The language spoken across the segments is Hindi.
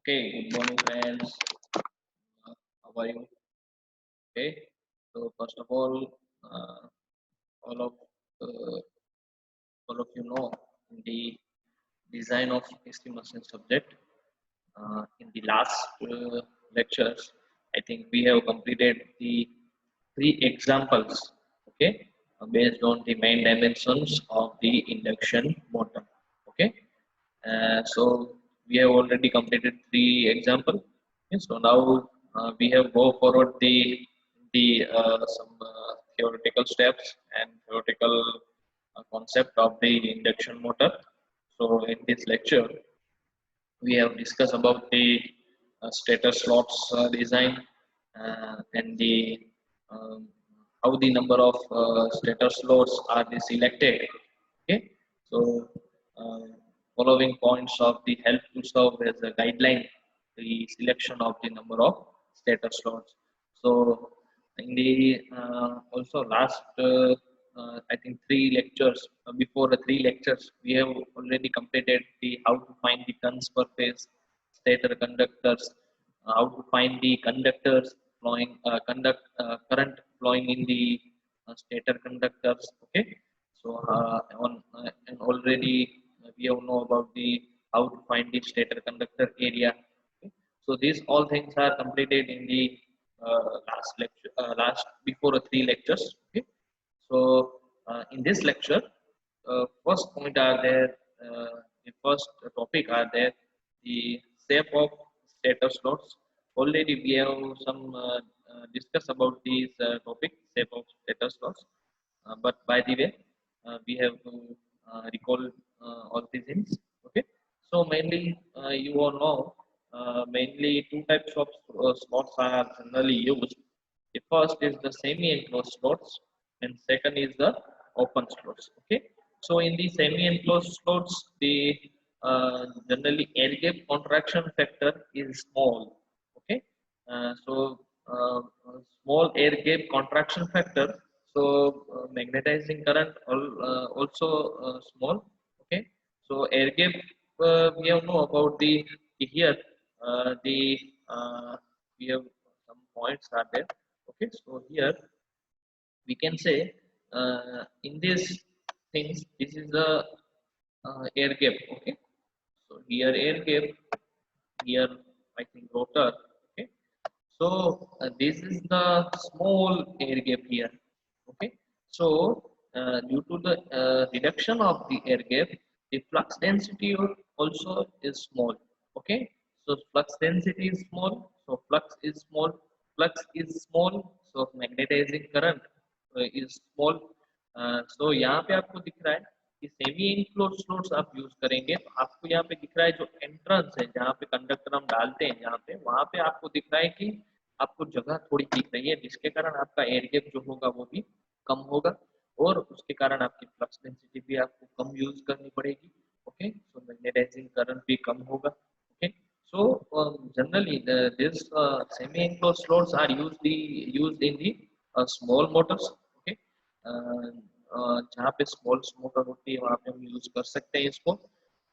Okay, good morning, friends. How are you? Okay, so first of all of uh, all of you know the design of estimation subject. In the last lectures, I think we have completed the three examples. Okay, based on the main dimensions of the induction motor. Okay, so we have already completed three example. Okay, so now we have go forward the some theoretical steps and theoretical concept of the induction motor. So in this lecture, we have discussed about the stator slots design and the um, how the number of stator slots are selected. Okay, so uh, following points of the help to serve as a guideline the selection of the number of stator slots. So in the also last I think three lectures before the three lectures we have already completed the how to find the turns per phase stator conductors, how to find the conductors flowing current flowing in the stator conductors. Okay, so on and already we have know about the how to find the stator conductor area. Okay, so these all things are completed in the last lecture, last before three lectures. Okay, so in this lecture, first point are there. The first topic are there the shape of stator slots. Already we have some discuss about these topic shape of stator slots. But by the way, we have to recall all these things. Okay, so mainly you all know mainly two types of slots are generally used. The first is the semi-enclosed slots, and second is the open slots. Okay, so in the semi-enclosed slots, the generally air gap contraction factor is small. Okay, small air gap contraction factor. So magnetizing current also small. Okay, so air gap we have know about the here the we have some points are there. Okay, so here we can say in these things this is the air gap. Okay, so here air gap, here I think rotor. Okay, so this is the small air gap here. Okay, so due to the reduction of the air gap, the flux density also is small. Okay, so flux density is small, so flux is small, flux is small, so magnetizing current is small. So यहाँ पे आपको दिख रहा है कि सेमी इनक्लोज स्लोट्स आप यूज करेंगे तो आपको यहाँ पे दिख रहा है जो एंट्रेंस है जहाँ पे कंडक्टर हम डालते हैं जहाँ पे वहां पे आपको दिख रहा है कि आपको जगह थोड़ी दिख रही है जिसके कारण आपका एयर गैप जो होगा वो भी कम होगा और उसके कारण आपकी फ्लक्स डेंसिटी भी आपको कम यूज करनी पड़ेगी. ओके, सो मैग्नेटाइजिंग करंट भी कम होगा. Okay, so generally this semi enclosed slots are used in the small motors. Okay, जहाँ पे स्मॉल मोटर होती है वहाँ पे हम यूज कर सकते हैं इसको.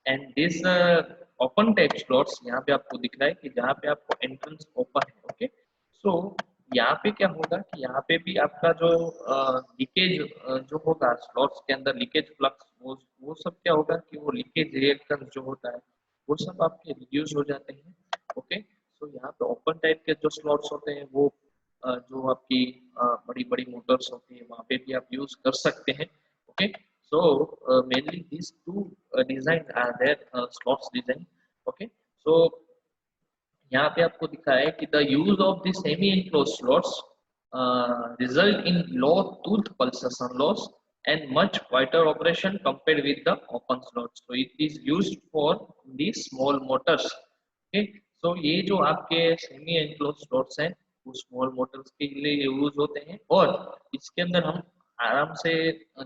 And this open type slots यहाँ पे आपको दिख रहा है कि जहाँ पे आपको एंट्रेंस ओपन है. ओके, सो यहाँ पे क्या होगा कि यहाँ पे भी आपका जो लीकेज जो होगा स्लॉट्स के अंदर लीकेज फ्लक्स वो सब क्या होगा कि वो लीकेज रिएक्टेंस जो होता है वो सब आपके रिड्यूस हो जाते हैं. ओके, सो यहाँ पे ओपन टाइप के जो स्लॉट्स होते हैं वो जो आपकी बड़ी बड़ी मोटर्स होती है वहाँ पे भी आप यूज कर सकते हैं. Okay, so mainly these two designs are there, slots design. Okay, so यहाँ पे आपको दिखा है कि the use of the semi enclosed slots result in low tooth pulsation loss and much quieter operation compared with the open slots. So it is used for the small motors. Okay, so ये जो आपके semi enclosed slots हैं वो small motors के लिए यूज होते हैं और इसके अंदर हम आराम से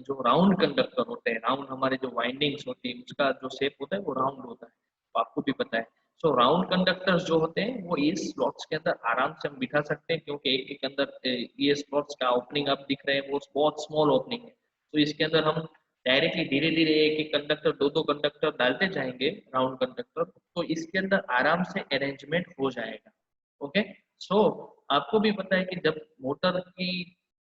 जो राउंड कंडक्टर होते हैं राउंड हमारे जो वाइंडिंग्स होती है उसका जो शेप होता है वो राउंड होता है तो आपको भी पता है. सो राउंड कंडक्टर्स जो होते हैं वो इस स्लॉट्स के अंदर आराम से हम बिठा सकते हैं क्योंकि एक एक अंदर ये स्लॉट्स का ओपनिंग आप दिख रहे हैं वो बहुत स्मॉल ओपनिंग है. तो इसके अंदर हम डायरेक्टली धीरे धीरे एक एक कंडक्टर दो दो कंडक्टर डालते जाएंगे राउंड कंडक्टर, तो इसके अंदर आराम से अरेंजमेंट हो जाएगा। ओके, सो आपको भी पता है कि जब मोटर की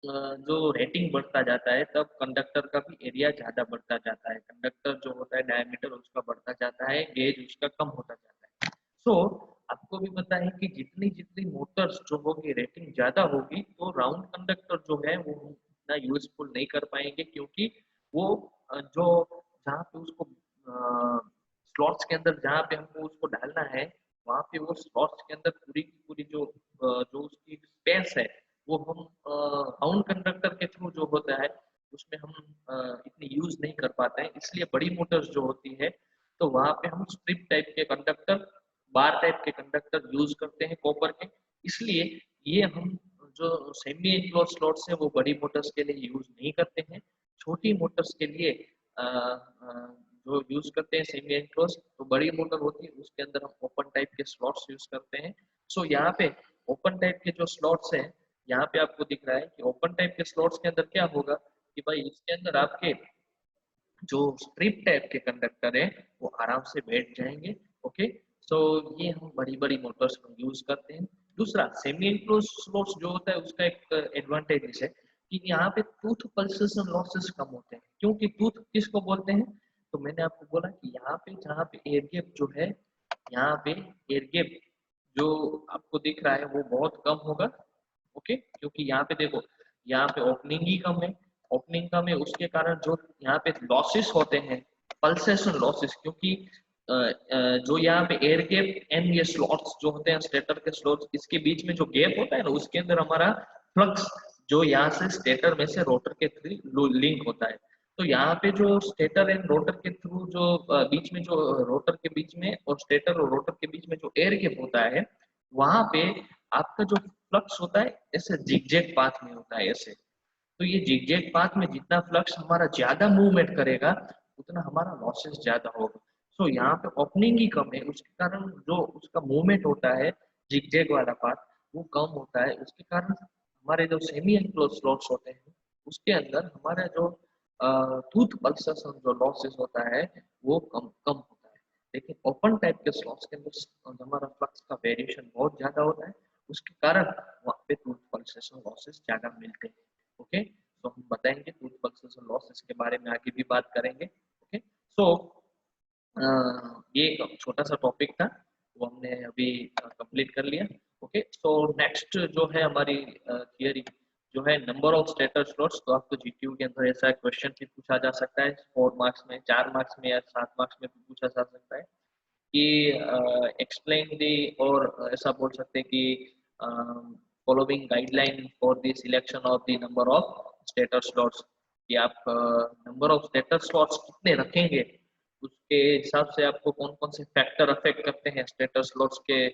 जो रेटिंग बढ़ता जाता है तब कंडक्टर का भी एरिया ज्यादा बढ़ता जाता है, कंडक्टर जो होता है डायमीटर उसका बढ़ता जाता है, गेज उसका कम होता जाता है। सो आपको भी पता है कि जितनी जितनी मोटर्स जो होगी रेटिंग ज्यादा होगी तो राउंड कंडक्टर जो है वो हम इतना यूजफुल नहीं कर पाएंगे, क्योंकि वो जो जहाँ पे उसको स्लॉट्स के अंदर जहाँ पे हमको उसको डालना है वहाँ पे वो स्लॉट्स के अंदर पूरी की पूरी जो उसकी स्पेस है वो हम राउंड कंडक्टर के थ्रू जो होता है उसमें हम इतनी यूज नहीं कर पाते हैं, इसलिए बड़ी मोटर्स जो होती है तो वहाँ पे हम स्ट्रिप टाइप के कंडक्टर, बार टाइप के कंडक्टर यूज करते हैं कॉपर के। इसलिए ये हम जो सेमी एंक्लोज स्लॉट्स है वो बड़ी मोटर्स के लिए यूज नहीं करते हैं, छोटी मोटर्स के लिए जो यूज करते हैं सेमी एंक्लोज, तो बड़ी मोटर होती है उसके अंदर हम ओपन टाइप के स्लॉट्स यूज करते हैं। सो यहाँ पे ओपन टाइप के जो स्लॉट्स हैं, यहाँ पे आपको दिख रहा है कि ओपन टाइप के स्लॉट्स के अंदर क्या होगा कि भाई इसके अंदर आपके जो स्ट्रिप टाइप के कंडक्टर है वो आराम से बैठ जाएंगे। ओके, सो ये हम बड़ी बड़ी मोटर्स में यूज करते हैं। दूसरा सेमी एंक्लोज स्लॉट्स जो होता है उसका एक एडवांटेज है कि यहाँ पे टूथ पल्सेशन लॉसेस कम होते हैं, क्योंकि टूथ किसको बोलते हैं, तो मैंने आपको बोला कि यहाँ पे जहाँ पे एयर गैप जो है, यहाँ पे एयर गैप जो आपको दिख रहा है वो बहुत कम होगा। ओके, क्योंकि यहाँ पे देखो यहाँ पे ओपनिंग ही कम है, ओपनिंग कम है उसके कारण जो यहाँ पे लॉसेस होते हैं, पल्सेशन लॉसेस, क्योंकि जो यहाँ पे एयर गैप एंड ये स्लॉट्स जो होते हैं स्टेटर के स्लॉट्स, इसके बीच में जो गैप होता है ना उसके अंदर हमारा फ्लक्स जो यहाँ से स्टेटर में से रोटर के थ्रू लिंक होता है। तो यहाँ पे जो स्टेटर एंड रोटर के थ्रू जो बीच में जो रोटर के बीच में और स्टेटर और रोटर के बीच में जो एयर गैप होता है वहां पे आपका जो फ्लक्स होता है ऐसे जिगजैग पाथ में होता है ऐसे। तो ये जिगजैग पाथ में जितना फ्लक्स हमारा ज्यादा मूवमेंट करेगा उतना हमारा लॉसेस ज्यादा होगा। सो यहाँ पे ओपनिंग ही कम है उसके कारण जो उसका मूवमेंट होता है जिगजैग वाला पाथ वो कम होता है, उसके कारण हमारे जो सेमी एनक्लोज स्लॉट्स होते हैं उसके अंदर हमारा जो टूथ पल्सेशन जो लॉसेस होता है वो कम कम होता है। लेकिन ओपन टाइप के स्लॉट्स के अंदर हमारा फ्लक्स का वेरिएशन बहुत ज्यादा होता है, उसके कारण वहाँ पे टूथ पल्सेशन लॉसेस ज्यादा मिलते हैं। ओके, तो हम बताएंगे टूथ पल्सेशन लॉसेस के बारे में आगे भी बात करेंगे। ओके, सो ये एक छोटा सा टॉपिक था वो हमने अभी कंप्लीट कर लिया। ओके, सो नेक्स्ट जो है हमारी थियरी जो है नंबर ऑफ स्टेटर स्लॉट्स, तो आपको जीटीयू के अंदर ऐसा क्वेश्चन भी पूछा जा सकता है 4 मार्क्स में, 4 मार्क्स में या 7 मार्क्स में भी पूछा जा सकता है कि एक्सप्लेन दी, और ऐसा बोल सकते हैं कि following guideline for the selection of the number of stator slots, कि आप नंबर ऑफ स्टेटर स्लॉट्स कितने रखेंगे उसके हिसाब से आपको कौन कौन से फैक्टर अफेक्ट करते हैं स्टेटर स्लॉट्स के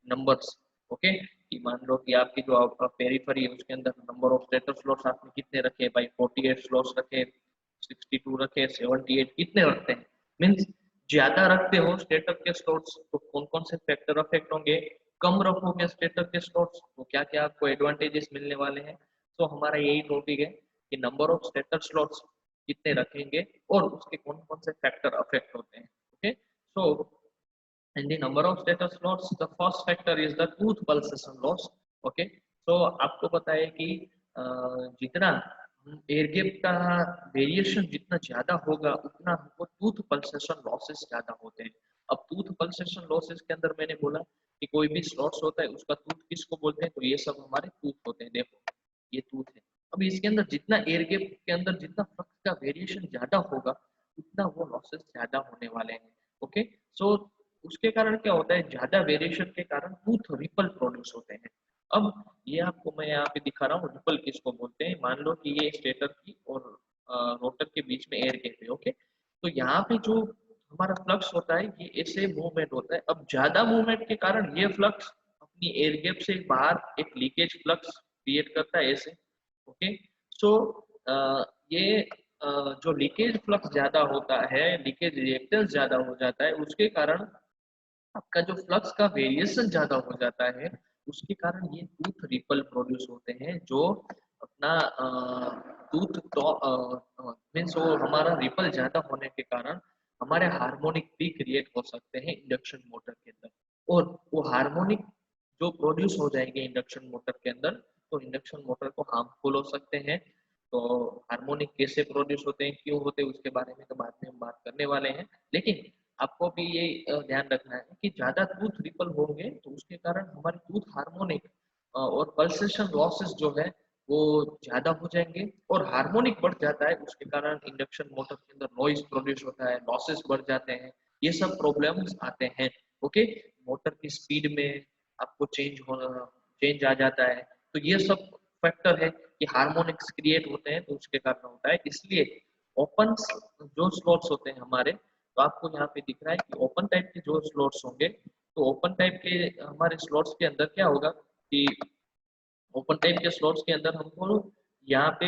नंबर्स। ओके, कि मान लो कि आपकी जो आपका पेरीफेरी है उसके अंदर नंबर ऑफ स्टेटर स्लॉट्स आपने कितने रखे भाई, 48 स्लॉट्स रखे, 62 रखे, 78 कितने रखते हैं, मीन्स ज्यादा रखते हो स्टेटर के स्लॉट्स तो कौन कौन से फैक्टर अफेक्ट होंगे, कम रखोगे स्टेटर के स्लॉट्स तो क्या क्या आपको एडवांटेजेस मिलने वाले हैं। तो हमारा यही टॉपिक है कि नंबर ऑफ स्टेटर स्लॉट्स कितने रखेंगे और उसके कौन कौन से फैक्टर अफेक्ट होते हैं। Okay, so in the number of stator slots the first factor is the tooth pulsation loss। okay, so आपको पता है कि जितना एयर गैप का वेरिएशन जितना ज्यादा होगा उतना हमको टूथ पल्सेशन लॉसेस ज्यादा होते हैं। अब टूथ पल्सेशन लॉसेस के अंदर मैंने बोला कि कोई भी स्लॉट्स होता है उसका टूथ किसको बोलते हैं, तो ये सब हमारे टूथ होते हैं, देखो ये टूथ है। अब इसके अंदर जितना एयर गैप के अंदर जितना फ्लक्स का वेरिएशन ज्यादा होगा उतना वो लॉसेस ज्यादा होने वाले हैं। ओके, सो उसके कारण क्या होता है, ज्यादा वेरिएशन के कारण टूथ रिपल प्रोड्यूस होते हैं। अब ये आपको मैं यहाँ पे दिखा रहा हूँ रिपल किसको बोलते हैं। मान लो कि ये स्टेटर की और रोटर के बीच में एयर गैप है। ओके, तो यहाँ पे जो हमारा फ्लक्स होता है ये ऐसे मूवमेंट होता है। अब ज्यादा मूवमेंट के कारण ये फ्लक्स अपनी एयर गैप से बाहर एक लीकेज फ्लक्स क्रिएट करता है ऐसे। ओके, सो ये जो लीकेज फ्लक्स ज्यादा होता है, लीकेज रिएक्टेंस ज्यादा हो जाता है, उसके कारण आपका जो फ्लक्स का वेरिएशन ज्यादा हो जाता है, उसके कारण ये टूथ रिपल प्रोड्यूस होते हैं जो अपना टूथ मीन्स वो हमारा रिपल ज्यादा होने के कारण हमारे हार्मोनिक भी क्रिएट हो सकते हैं इंडक्शन मोटर के अंदर, और वो हार्मोनिक जो प्रोड्यूस हो जाएंगे इंडक्शन मोटर के अंदर, तो इंडक्शन मोटर को हार्मफुल हो सकते हैं। तो हार्मोनिक कैसे प्रोड्यूस होते हैं, क्यों होते हैं, उसके बारे में तो बाद में हम बात करने वाले हैं। लेकिन आपको भी ये ध्यान रखना है कि ज्यादा टूथ रिपल होंगे तो उसके कारण हमारी टूथ हार्मोनिक और पल्सेशन लॉसेस जो है वो ज्यादा हो जाएंगे, और हार्मोनिक बढ़ जाता है उसके कारण इंडक्शन मोटर के अंदर नॉइज प्रोड्यूस होता है, लॉसेस बढ़ जाते हैं, ये सब प्रॉब्लम्स आते हैं। ओके, मोटर की स्पीड में आपको चेंज आ जाता है। तो ये सब फैक्टर है कि हार्मोनिक्स क्रिएट होते हैं तो उसके कारण होता है। इसलिए ओपन जो स्लॉट्स होते हैं हमारे, तो आपको यहाँ पे दिख रहा है कि ओपन टाइप के जो स्लॉट्स होंगे, तो ओपन टाइप के हमारे स्लॉट्स के अंदर क्या होगा कि ओपन टाइप के स्लॉट्स के अंदर हमको यहाँ पे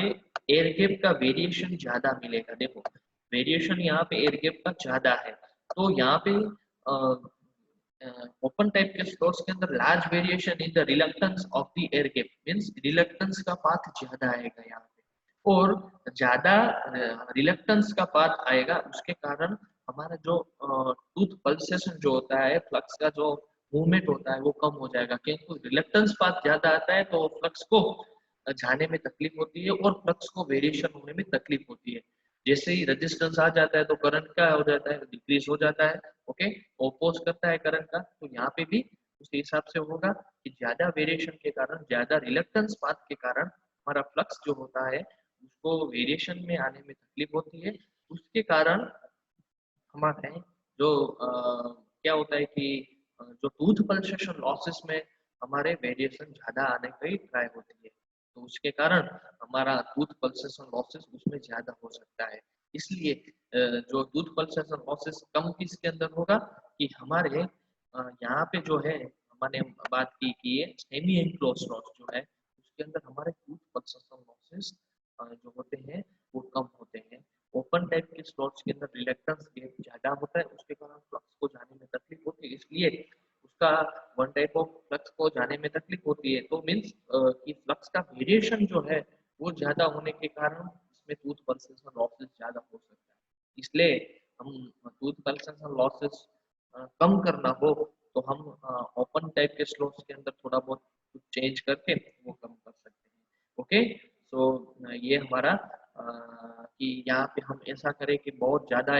एयर गैप का वेरिएशन ज्यादा मिलेगा। देखो, वेरिएशन यहाँ पे एयर गैप का ज्यादा है, तो यहाँ पे ओपन टाइप के स्लॉट्स के अंदर large variation in the reluctance of the air gap, means reluctance का पाथ ज्यादा आएगा यहाँ पे, और ज्यादा रिलक्टेंस का पाथ आएगा उसके कारण हमारा जो टूथ पल्सेशन जो होता है, फ्लक्स का जो मूवमेंट होता है वो कम हो जाएगा, क्योंकि रिलक्टेंस पाथ ज्यादा आता है तो फ्लक्स को जाने में तकलीफ होती है और फ्लक्स को वेरिएशन होने में तकलीफ होती है। जैसे ही रेजिस्टेंस आ जाता है तो करंट का हो जाता है, डिक्रीज हो जाता है। ओके, ओपोज करता है करंट का, तो यहाँ पे भी उसी हिसाब से होगा कि ज्यादा वेरिएशन के कारण, ज्यादा रिलक्टेंस पाथ के कारण हमारा फ्लक्स जो होता है उसको वेरिएशन में आने में तकलीफ होती है। उसके कारण हमारे जो क्या होता है कि जो टूथ पल्सेशन लॉसेस में हमारे वेरिएशन ज्यादा आने की ट्राई होती है, तो उसके कारण हमारा टूथ पल्सेशन लॉसेस उसमें ज्यादा हो सकता है। इसलिए जो टूथ पल्सेशन लॉसेस कम किसके अंदर होगा कि हमारे यहाँ पे जो है, हमने बात की कि ये सेमी एनक्लोज स्लॉट्स जो है उसके अंदर हमारे टूथ पल्सेशन लॉसेस जो होते हैं वो कम होते हैं। ओपन टाइप के स्लॉट्स के अंदर रिलक्टेंस गैप ज्यादा होता है, उसके कारण फ्लक्स को जाने में तकलीफ होती है, इसलिए उसका वन टाइप ऑफ फ्लक्स को जाने में तकलीफ होती है। तो मीन्स कि फ्लक्स का वेरिएशन जो है वो ज्यादा होने के कारण इसमें टूथ पल्सेशन लॉसेस ज्यादा हो सकता है। इसलिए हम टूथ पल्सेशन लॉसेस कम करना हो तो हम ओपन टाइप के स्लॉट्स के अंदर थोड़ा बहुत कुछ चेंज करके वो कम कर सकते हैं। ओके, सो ये हमारा कि यहाँ पे हम ऐसा करें कि बहुत ज्यादा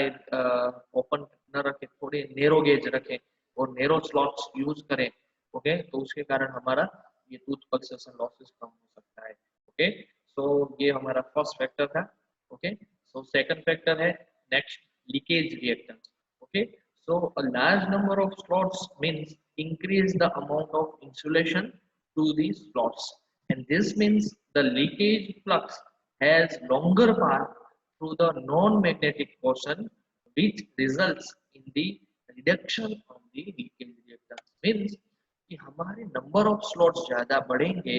ओपन न रखें, थोड़े नेरो गेज रखें और नेरो स्लॉट्स यूज करें। ओके, तो उसके कारण हमारा ये टूथ पल्सेशन लॉसेस कम हो सकता है। ओके, सो ये हमारा फर्स्ट फैक्टर था। ओके, सो सेकंड फैक्टर है next, leakage reactance. Okay, so a large number of slots means increase the amount of insulation to these slots, and this means the leakage flux has longer path through the non-magnetic portion, which results in the reduction of the leakage reactance। Means कि हमारे नंबर ऑफ स्लॉट्स ज्यादा बढ़ेंगे,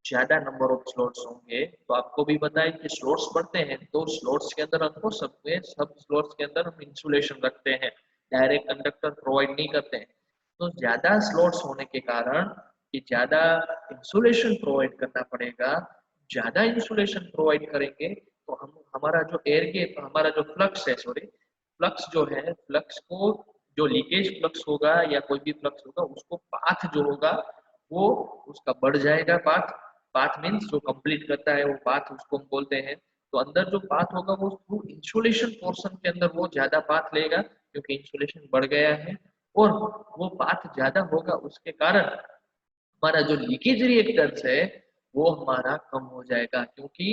ज्यादा नंबर ऑफ स्लॉट्स होंगे, तो आपको भी पता है कि स्लॉट्स बढ़ते हैं तो स्लॉट्स के अंदर हमको सब स्लॉट्स के अंदर हम इंसुलेशन रखते हैं, डायरेक्ट कंडक्टर प्रोवाइड नहीं करते हैं। तो ज्यादा स्लॉट्स होने के कारण कि ज्यादा इंसुलेशन प्रोवाइड करना पड़ेगा, ज्यादा इंसुलेशन प्रोवाइड करेंगे तो हम हमारा जो एयर गैप, हमारा जो फ्लक्स है, सॉरी फ्लक्स जो है, फ्लक्स को जो लीकेज फ्लक्स होगा या कोई भी फ्लक्स होगा उसको पाथ जो होगा वो उसका बढ़ जाएगा। पाथ, पाथ मीन्स जो कंप्लीट करता है वो पाथ उसको हम बोलते हैं। तो अंदर जो पाथ होगा वो थ्रू इंसुलेशन पोर्शन के अंदर वो ज्यादा पाथ लेगा क्योंकि इंसुलेशन बढ़ गया है, और वो पाथ ज्यादा होगा उसके कारण हमारा जो लीकेज रिएक्टेंस है वो हमारा कम हो जाएगा, क्योंकि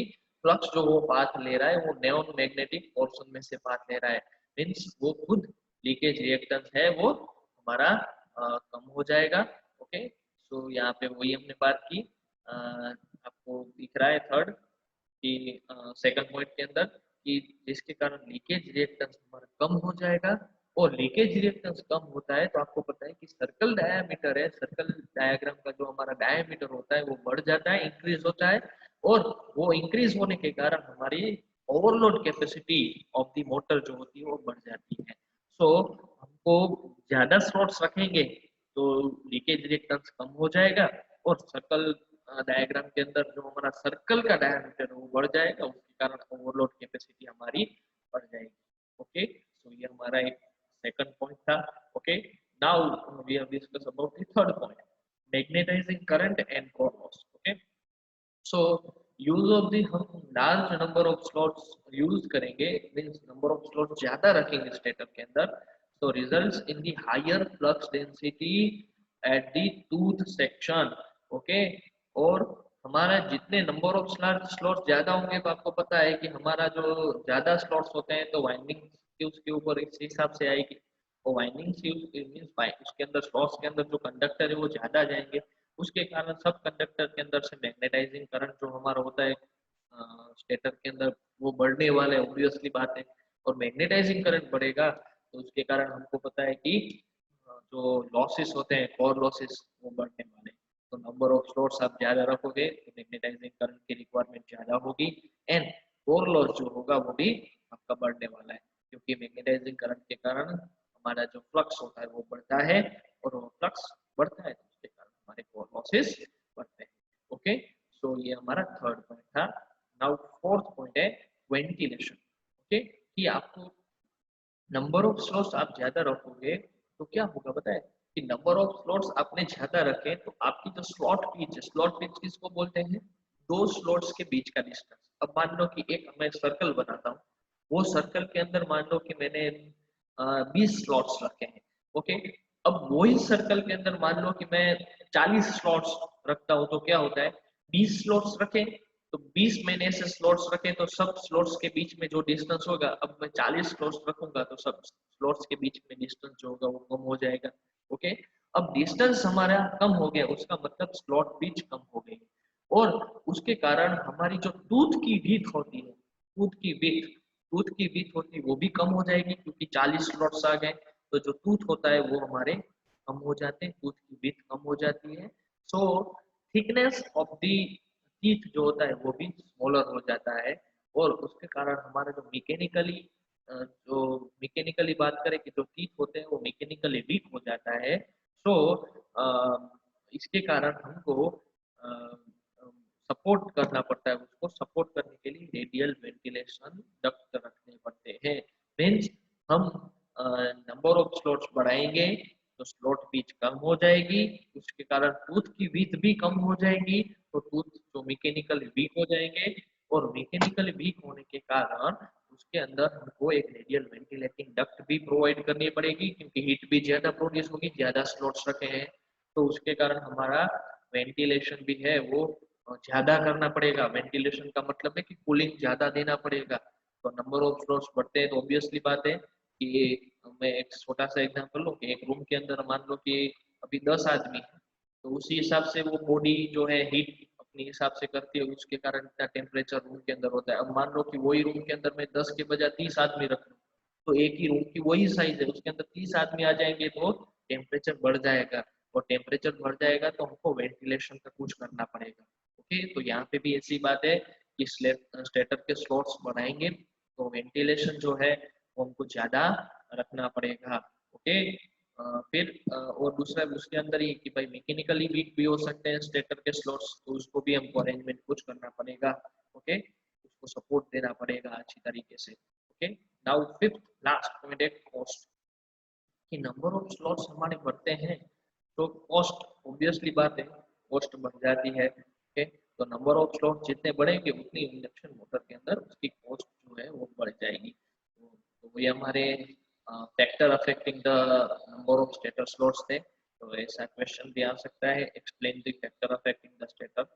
फ्लक्स जो वो पाथ ले रहा है वो नॉन मैग्नेटिक पोर्शन में से पाथ ले रहा है, मीन्स वो खुद लीकेज रिएक्टेंस है वो हमारा कम हो जाएगा। ओके, सो यहाँ पे वही हमने बात की। आपको दिख रहा है थर्ड कि सेकंड पॉइंट के अंदर कि जिसके कारण लीकेज रिएक्टेंस हमारा कम हो जाएगा, और लीकेज रिएक्टेंस कम होता है तो आपको पता है कि सर्कल डायामीटर है, सर्कल डायग्राम का जो हमारा डायामीटर होता है वो बढ़ जाता है, इंक्रीज होता है, और वो इंक्रीज होने के कारण हमारी overload capacity of the motor जो होती है वो बढ़ जाती है। सो हमको ज्यादा स्लॉट्स रखेंगे तो लीकेज रिएक्टेंस कम हो जाएगा, और सर्कल डायग्राम के अंदर जो हमारा सर्कल का डायमीटर है वो बढ़ जाएगा, उसके कारण ओवरलोड कैपेसिटी हमारी बढ़ जाएगी। ओके, सो ये हमारा एक सेकंड पॉइंट था। Okay, now we have discuss about the third point, magnetising current and core loss. Okay, so use of the हम large number of slots use करेंगे, मींस नंबर ऑफ स्लॉट्स ज्यादा रखेंगे स्टेटर के अंदर, so results in the higher flux density at the tooth section। Okay, और हमारा जितने नंबर ऑफ स्लॉट्स ज्यादा होंगे तो आपको पता है कि हमारा जो ज्यादा स्लॉट्स होते हैं तो वाइंडिंग की उसके ऊपर इस हिसाब से आएगी, और वाइंडिंग मीन्स उसके अंदर स्लॉट्स के अंदर जो कंडक्टर है वो ज्यादा जाएंगे, उसके कारण सब कंडक्टर के अंदर से मैग्नेटाइजिंग करंट जो हमारा होता है स्टेटर के अंदर वो बढ़ने वाला है, ऑब्वियसली बात है। और मैग्नेटाइजिंग करंट बढ़ेगा तो उसके कारण हमको पता है कि जो लॉसेस होते हैं, कोर लॉसेस, वो बढ़ने वाले हैं। तो नंबर ऑफ स्लॉट्स आप ज्यादा रखोगे तो मैग्नेटाइजिंग करंट की रिक्वायरमेंट ज्यादा होगी, एंड कोर लॉस जो होगा वो भी आपका बढ़ने वाला है, क्योंकि मैग्नेटाइजिंग करंट के कारण हमारा जो फ्लक्स होता है वो बढ़ता है, और वो फ्लक्स बढ़ता है तो उसके कारण हमारे कोर लॉसेस बढ़ते हैं। ओके, सो ये हमारा थर्ड पॉइंट था। नाउ फोर्थ पॉइंट है वेंटिलेशन। ओके, कि आपको नंबर ऑफ स्लॉट्स आप ज्यादा रखोगे तो क्या होगा पता है, कि नंबर ऑफ स्लॉट्स आपने ज्यादा रखे तो आपकी जो स्लॉट पिच किसको बोलते हैं, दो स्लॉट्स के बीच का डिस्टेंस। अब मान लो कि एक मैं सर्कल बनाता हूँ, वो सर्कल के अंदर मान लो कि मैंने 20 स्लॉट्स रखे हैं। ओके, अब वही सर्कल के अंदर मान लो कि मैं 40 स्लॉट्स रखता हूँ, तो क्या होता है, 20 स्लॉट्स रखे तो 20 मैंने ऐसे स्लॉट्स रखे तो सब स्लॉट्स के बीच में जो डिस्टेंस होगा, अब मैं 40 स्लॉट्स रखूंगा तो सब स्लॉट्स के बीच में डिस्टेंस जो होगा वो कम हो जाएगा। ओके, अब डिस्टेंस हमारा कम हो गया उसका मतलब स्लॉट पिच कम हो गई, और उसके कारण हमारी जो टूथ की विड्थ होती है, टूथ की विड्थ होती है वो भी कम हो जाएगी, क्योंकि 40 स्लॉट्स आ गए तो जो टूथ होता है वो हमारे कम हो जाते हैं, टूथ की विड्थ कम हो जाती है। सो थिकनेस ऑफ दी टीथ जो होता है वो भी स्मॉलर हो जाता है, और उसके कारण हमारा जो मैकेनिकली बात करें कि जो टीथ होते हैं वो मैकेनिकली वीक हो जाता है। सो इसके कारण हमको सपोर्ट करना पड़ता है, उसको सपोर्ट करने के लिए रेडियल वेंटिलेशन डक्ट रखने पड़ते हैं। मीन्स हम नंबर ऑफ स्लॉट्स बढ़ाएंगे तो स्लॉट पिच कम हो जाएगी, उसके कारण टूथ की विड्थ भी कम हो जाएगी, तो टूथ जो मैकेनिकली वीक हो जाएंगे, और मैकेनिकली वीक होने के कारण उसके अंदर हमको एक रेडियल वेंटिलेटिंग डक्ट भी प्रोवाइड करनी पड़ेगी, क्योंकि हीट भी ज्यादा प्रोड्यूस होगी, ज्यादा स्लॉट्स रखे हैं, तो उसके कारण हमारा वेंटिलेशन भी है वो ज्यादा करना पड़ेगा। वेंटिलेशन का मतलब है कि कूलिंग ज्यादा देना पड़ेगा, तो नंबर ऑफ स्लॉट्स बढ़ते हैं तो ऑब्वियसली बात है कि मैं एक छोटा सा एग्जांपल लूं कि एक रूम के अंदर मान लो कि अभी 10 आदमी है, तो उसी हिसाब से वो बॉडी जो है हीट अपने हिसाब से करती है, उसके कारण इतना टेम्परेचर रूम के अंदर होता है। अब मान लो कि वही रूम के अंदर मैं 10 के बजाय 30 आदमी रख लूं, तो एक ही रूम की वही साइज है, उसके अंदर 30 आदमी आ जाएंगे तो टेम्परेचर बढ़ जाएगा, और टेम्परेचर बढ़ जाएगा तो हमको वेंटिलेशन का कुछ करना पड़ेगा। ओके, तो यहाँ पे भी ऐसी बात है कि स्टेटर के स्लॉट्स बढ़ाएंगे तो वेंटिलेशन जो है वो हमको ज्यादा रखना पड़ेगा। ओके, फिर और दूसरा उसके अंदर ही कि भाई मैकेनिकली वीक भी हो सकते हैं स्टेटर के स्लॉट्स, तो उसको भी हमको अरेंजमेंट कुछ करना पड़ेगा। ओके, उसको सपोर्ट देना पड़ेगा अच्छी तरीके से। Okay, now fifth last point है कॉस्ट, कि नंबर ऑफ स्लॉट्स हमारे बढ़ते हैं तो कॉस्ट, ऑब्वियसली बात है, कॉस्ट बढ़ जाती है। ओके, तो नंबर ऑफ स्लॉट जितने बढ़ेंगे उतनी इंडक्शन मोटर के अंदर उसकी कॉस्ट जो है वो बढ़ जाएगी। तो ये हमारे factor affecting the number of stator slots थे। तो ऐसा क्वेश्चन भी आ सकता है, explain the factor affecting the stator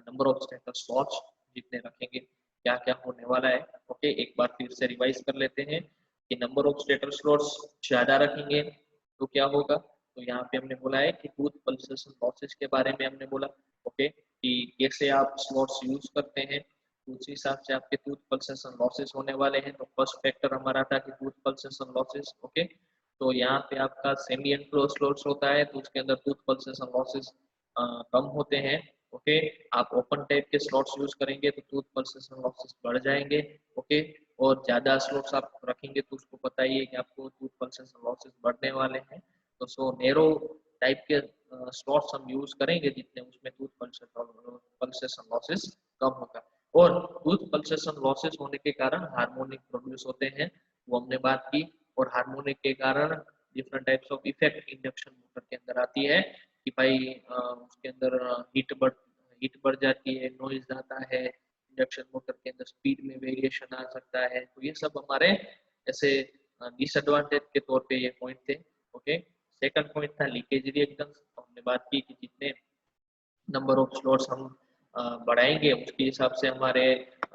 number of stator slots जितने रखेंगे क्या क्या होने वाला है। ओके, एक बार फिर से रिवाइज कर लेते हैं कि नंबर ऑफ स्टेटर स्लॉट्स ज्यादा रखेंगे तो क्या होगा, तो यहाँ पे हमने बोला है कि टूथ पल्सेशन लॉसेस के बारे में हमने बोला। ओके, कि कैसे आप स्लॉट्स यूज करते हैं, तो उसी हिसाब से आपके टूथ पल्सेशन लॉसेस होने वाले हैं। तो फर्स्ट फैक्टर हमारा था कि टूथ पल्सेशन लॉसेस। ओके, तो यहाँ पे आपका सेमी एनक्लोज स्लॉट्स होता है तो उसके अंदर टूथ पल्सेशन लॉसेस कम होते हैं। ओके, आप ओपन टाइप के स्लॉट्स यूज करेंगे तो टूथ पल्सेशन लॉसेस बढ़ जाएंगे। ओके, और ज्यादा स्लॉट्स आप रखेंगे तो उसको पता ही है कि आपको टूथ पल्सेशन लॉसेस बढ़ने वाले हैं। तो सो नैरो टाइप के स्लॉट्स हम यूज करेंगे जितने उसमें टूथ पल्सेशन लॉसेस कम होगा। और टूथ पल्सेशन लॉसेस होने के कारण हार्मोनिक प्रोड्यूस होते हैं, वो हमने बात की। और हार्मोनिक के कारण different types of effect induction motor के अंदर आती है कि भाई उसके अंदर हीट बढ़ जाती है, नॉइज आता है, इंडक्शन मोटर के अंदर स्पीड में वेरिएशन आ सकता है। तो ये सब हमारे ऐसे डिसएडवांटेज के तौर पे ये पॉइंट थे। ओके, सेकंड पॉइंट था लीकेज रिएक्टेंस। तो हमने बात की कि जितने नंबर ऑफ स्लॉट्स हम बढ़ाएंगे उसके हिसाब से हमारे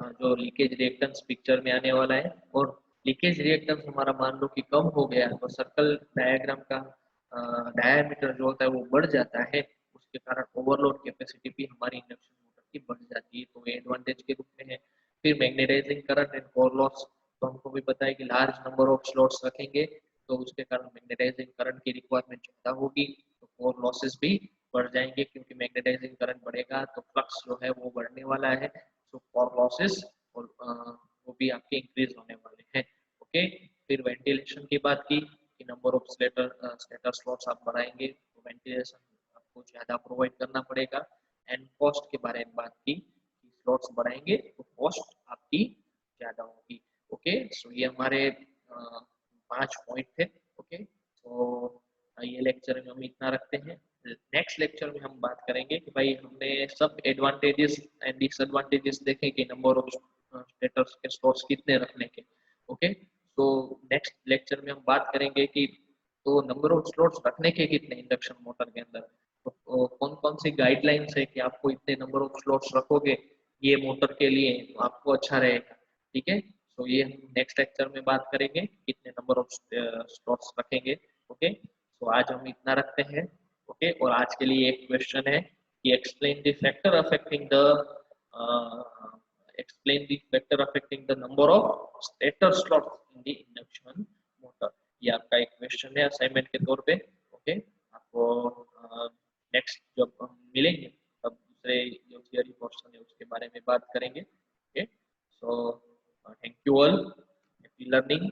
जो लीकेज रिएक्टेंस पिक्चर में आने वाला है। और लीकेज रिएक्टेंस हमारा मान लो कि कम हो गया तो सर्कल डायग्राम का डायमीटर जो होता है वो बढ़ जाता है, उसके कारण ओवरलोड कैपेसिटी भी हमारी इंडक्शन मोटर की बढ़ जाती है, तो एडवांटेज के रूप में है। फिर magnetising current and core loss, तो हमको भी पता है कि लार्ज नंबर ऑफ स्लॉट्स रखेंगे तो उसके कारण मैग्नेटाइजिंग करंट की रिक्वायरमेंट ज्यादा होगी, तो कोर लॉसेस भी बढ़ जाएंगे, क्योंकि मैग्नेटाइजिंग करंट बढ़ेगा तो फ्लक्स जो है वो बढ़ने वाला है, तो कोर लॉसेस और वो भी आपके इंक्रीज होने वाले हैं। ओके, फिर वेंटिलेशन की बात की कि नंबर ऑफ स्लेटर स्लॉट्स आप बढ़ाएंगे तो वेंटिलेशन आपको ज्यादा प्रोवाइड करना पड़ेगा। एंड कॉस्ट के बारे में बात की कि स्लॉट्स बढ़ाएंगे तो कॉस्ट आपकी ज्यादा होगी। ओके, सो ये हमारे 5 पॉइंट थे। ओके, तो ये लेक्चर में हम इतना रखते हैं। नेक्स्ट लेक्चर में हम बात करेंगे कि भाई हमने सब एडवांटेजेस एंड डिसएडवांटेजेस देखे कि नंबर ऑफ स्टेटस के स्लॉट्स कितने रखने के। ओके, तो नेक्स्ट लेक्चर में हम बात करेंगे कि तो नंबर ऑफ स्लॉट्स रखने के कितने इंडक्शन मोटर के अंदर, तो कौन कौन सी गाइडलाइंस है कि आपको इतने नंबर ऑफ स्लॉट्स रखोगे ये मोटर के लिए तो आपको अच्छा रहेगा। ठीक है, तो ये हम नेक्स्ट लेक्चर में बात करेंगे कितने नंबर ऑफ स्लॉट्स रखेंगे। ओके, तो आज हम इतना रखते हैं। ओके, और आज के लिए एक क्वेश्चन है कि explain the factor affecting the number of stator slots in the induction motor। ये आपका एक क्वेश्चन है असाइनमेंट के तौर पे। ओके, आपको नेक्स्ट जब हम मिलेंगे तब दूसरे जो थियरी पोर्शन है उसके बारे में बात करेंगे। Okay, so thank you all, happy learning.